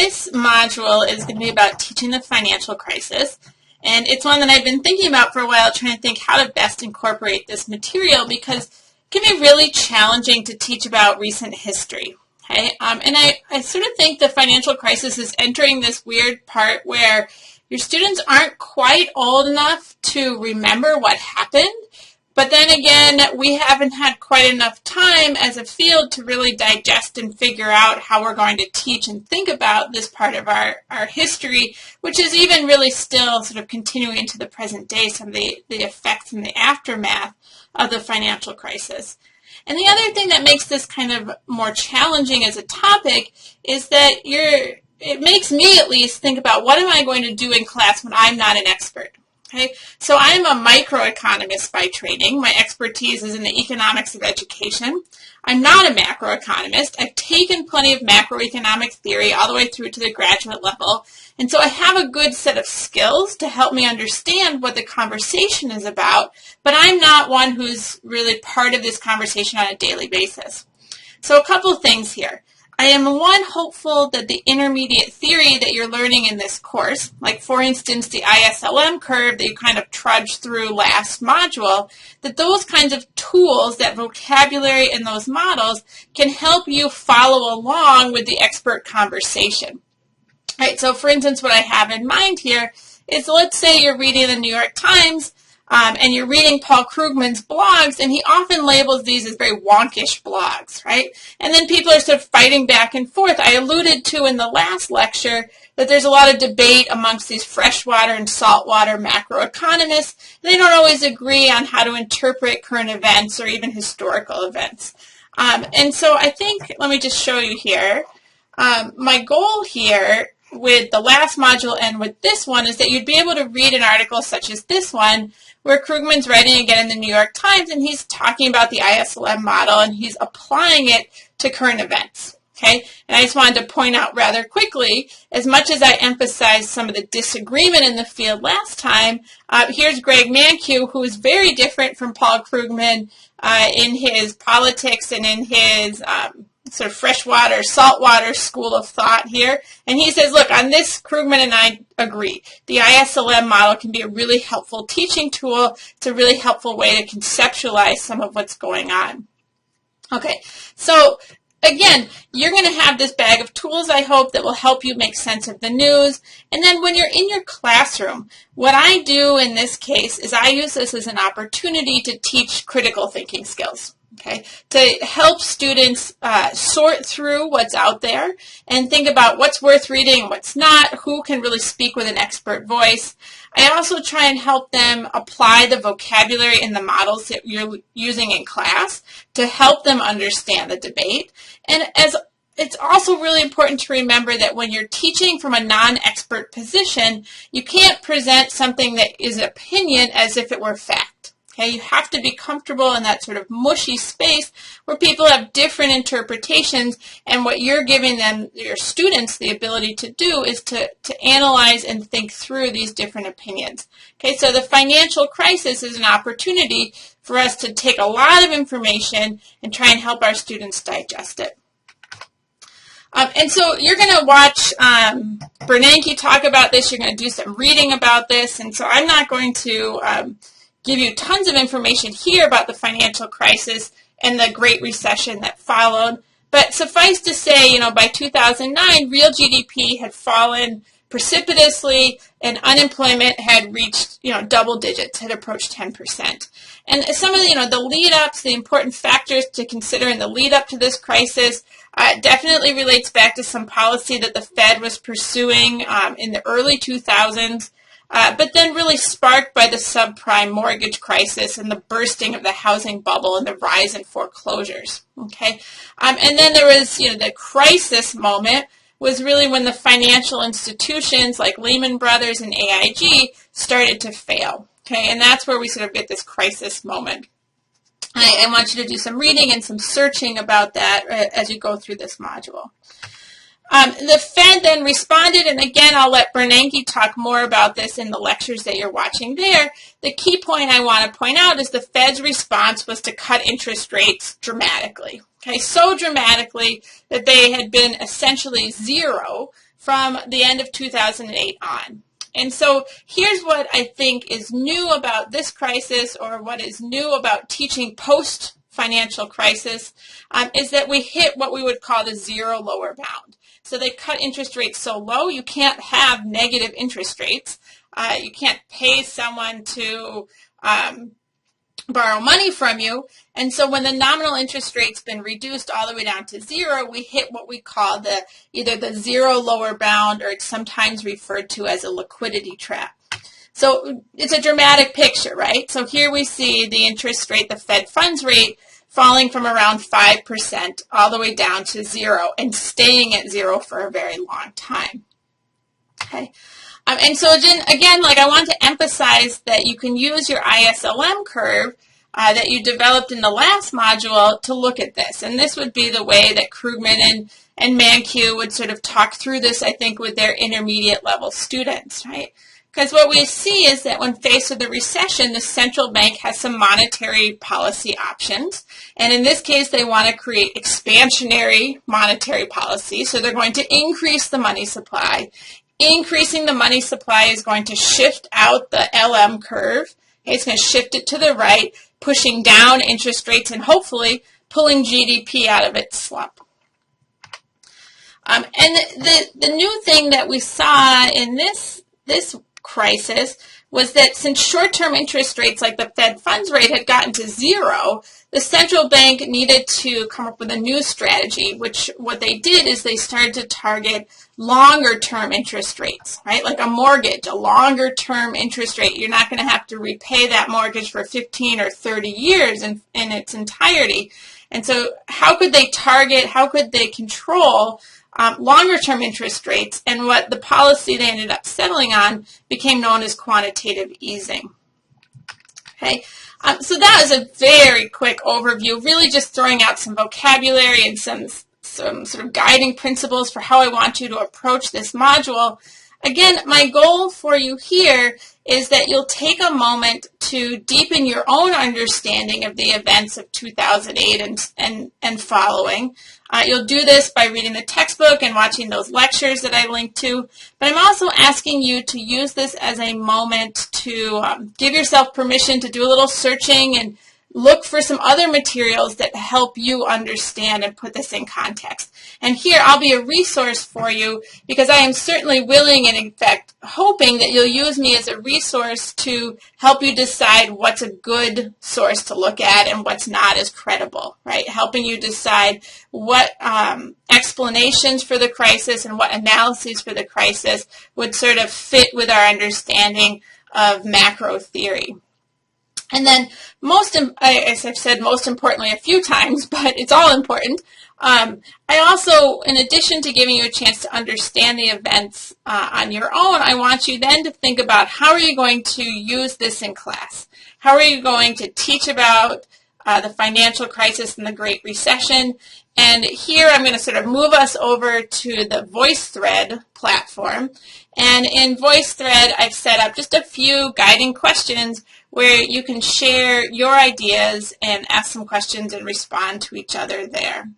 this module is going to be about teaching the financial crisis, and it's one that I've been thinking about for a while, trying to think how to best incorporate this material because it can be really challenging to teach about recent history. Okay? And I sort of think the financial crisis is entering this weird part where your students aren't quite old enough to remember what happened, but then again, we haven't had quite enough time as a field to really digest and figure out how we're going to teach and think about this part of our history, which is even really still sort of continuing into the present day, some of the effects and the aftermath of the financial crisis. And the other thing that makes this kind of more challenging as a topic is that it makes me at least think about what am I going to do in class when I'm not an expert. Okay, so I'm a microeconomist by training. My expertise is in the economics of education. I'm not a macroeconomist. I've taken plenty of macroeconomic theory all the way through to the graduate level. And so I have a good set of skills to help me understand what the conversation is about, but I'm not one who's really part of this conversation on a daily basis. So a couple of things here. I am hopeful that the intermediate theory that you're learning in this course, like for instance the ISLM curve that you kind of trudged through last module, that those kinds of tools, that vocabulary and those models can help you follow along with the expert conversation. All right, so for instance what I have in mind here is, let's say you're reading the New York Times and you're reading Paul Krugman's blogs, and he often labels these as very wonkish blogs, right? And then people are sort of fighting back and forth. I alluded to in the last lecture that there's a lot of debate amongst these freshwater and saltwater macroeconomists. They don't always agree on how to interpret current events or even historical events. And so I think, let me just show you here. My goal here with the last module and with this one is that you'd be able to read an article such as this one, where Krugman's writing again in the New York Times, and he's talking about the ISLM model, and he's applying it to current events. Okay? And I just wanted to point out rather quickly, as much as I emphasized some of the disagreement in the field last time, here's Greg Mankiw, who is very different from Paul Krugman in his politics and in his sort of freshwater, saltwater school of thought here. And he says, look, on this, Krugman and I agree. The ISLM model can be a really helpful teaching tool. It's a really helpful way to conceptualize some of what's going on. Okay, so again, you're going to have this bag of tools, I hope, that will help you make sense of the news. And then when you're in your classroom, what I do in this case is I use this as an opportunity to teach critical thinking skills. Okay, to help students sort through what's out there and think about what's worth reading and what's not, who can really speak with an expert voice. I also try and help them apply the vocabulary and the models that you're using in class to help them understand the debate. And it's also really important to remember that when you're teaching from a non-expert position, you can't present something that is opinion as if it were fact. Okay, you have to be comfortable in that sort of mushy space where people have different interpretations, and what you're giving them, your students, the ability to do is to analyze and think through these different opinions. Okay, so the financial crisis is an opportunity for us to take a lot of information and try and help our students digest it. And so you're going to watch Bernanke talk about this. You're going to do some reading about this, and so I'm not going to give you tons of information here about the financial crisis and the Great Recession that followed. But suffice to say, by 2009, real GDP had fallen precipitously and unemployment had reached, double digits, had approached 10%. And some of the lead-ups, the important factors to consider in the lead-up to this crisis definitely relates back to some policy that the Fed was pursuing in the early 2000s. But then really sparked by the subprime mortgage crisis and the bursting of the housing bubble and the rise in foreclosures. Okay, and then there was, the crisis moment was really when the financial institutions like Lehman Brothers and AIG started to fail. Okay, and that's where we sort of get this crisis moment. I want you to do some reading and some searching about that as you go through this module. The Fed then responded, and again, I'll let Bernanke talk more about this in the lectures that you're watching there. The key point I want to point out is the Fed's response was to cut interest rates dramatically. Okay, so dramatically that they had been essentially zero from the end of 2008 on. And so here's what I think is new about this crisis, or what is new about teaching post-financial crisis, is that we hit what we would call the zero lower bound. So they cut interest rates so low, you can't have negative interest rates. You can't pay someone to borrow money from you. And so when the nominal interest rate's been reduced all the way down to zero, we hit what we call either the zero lower bound, or it's sometimes referred to as a liquidity trap. So it's a dramatic picture, right? So here we see the interest rate, the Fed funds rate, falling from around 5% all the way down to zero and staying at zero for a very long time. Okay. And so again, like, I want to emphasize that you can use your ISLM curve that you developed in the last module to look at this. And this would be the way that Krugman and Mankiw would sort of talk through this, I think, with their intermediate level students, right? Because what we see is that when faced with a recession, the central bank has some monetary policy options. And in this case, they want to create expansionary monetary policy. So they're going to increase the money supply. Increasing the money supply is going to shift out the LM curve. Okay, it's going to shift it to the right, pushing down interest rates and hopefully pulling GDP out of its slump. And the new thing that we saw in this crisis was that since short-term interest rates like the Fed funds rate had gotten to zero, the central bank needed to come up with a new strategy, which what they did is they started to target longer-term interest rates, right? Like a mortgage, a longer-term interest rate. You're not going to have to repay that mortgage for 15 or 30 years in its entirety. And so how could they target, how could they control longer-term interest rates? And what the policy they ended up settling on became known as quantitative easing. Okay, so that is a very quick overview, really just throwing out some vocabulary and some sort of guiding principles for how I want you to approach this module. Again, my goal for you here is that you'll take a moment to deepen your own understanding of the events of 2008 and following. You'll do this by reading the textbook and watching those lectures that I linked to, but I'm also asking you to use this as a moment to give yourself permission to do a little searching and look for some other materials that help you understand and put this in context. And here I'll be a resource for you because I am certainly willing and in fact hoping that you'll use me as a resource to help you decide what's a good source to look at and what's not as credible, right? Helping you decide what explanations for the crisis and what analyses for the crisis would sort of fit with our understanding of macro theory. And then as I've said most importantly a few times, but it's all important, I also, in addition to giving you a chance to understand the events on your own, I want you then to think about how are you going to use this in class? How are you going to teach about the financial crisis and the Great Recession? And here I'm going to sort of move us over to the VoiceThread platform. And in VoiceThread, I've set up just a few guiding questions where you can share your ideas and ask some questions and respond to each other there.